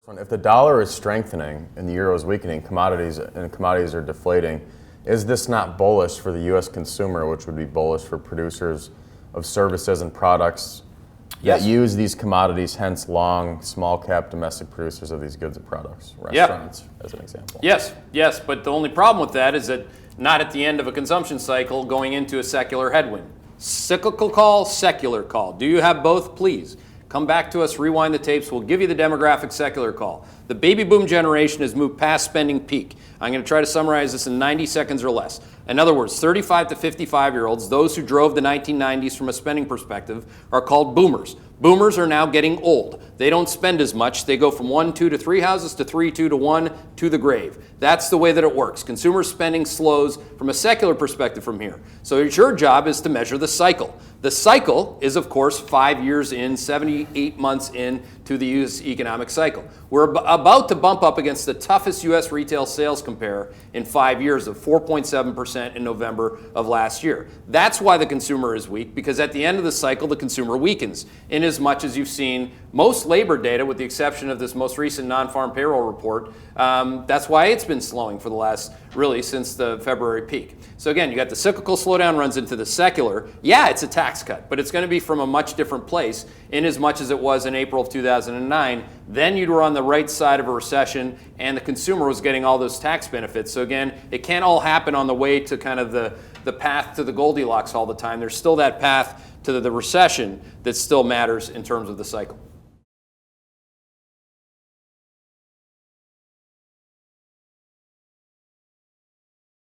If the dollar is strengthening and the euro is weakening, commodities are deflating, is this not bullish for the U.S. consumer, which would be bullish for producers of services and products that use these commodities, hence long, small cap domestic producers of these goods and products, restaurants as an example? Yes, but the only problem with that is that not at the end of a consumption cycle going into a secular headwind. Cyclical call, secular call. Do you have both? Please. Come back to us, rewind the tapes. We'll give you the demographic secular call. The baby boom generation has moved past spending peak. I'm going to try to summarize this in 90 seconds or less. In other words, 35 to 55-year-olds, those who drove the 1990s from a spending perspective, are called boomers. Boomers are now getting old. They don't spend as much. They go from 1, 2 to 3 houses to 3, 2 to 1 to the grave. That's the way that it works. Consumer spending slows from a secular perspective from here. So your job is to measure the cycle. The cycle is, of course, 5 years in, 78 months in to the U.S. economic cycle. We're about to bump up against the toughest U.S. retail sales compare in 5 years of 4.7% in November of last year. That's why the consumer is weak, because at the end of the cycle, the consumer weakens. In as much as you've seen most labor data, with the exception of this most recent non-farm payroll report, that's why it's been slowing for the last, really, since the February peak. So again, you got the cyclical slowdown runs into the secular. Yeah, it's a tax cut, but it's going to be from a much different place in as much as it was in April of 2009. Then you were on the right side of a recession and the consumer was getting all those tax benefits. So again, it can't all happen on the way to kind of the path to the Goldilocks all the time. There's still that path to the recession that still matters in terms of the cycle.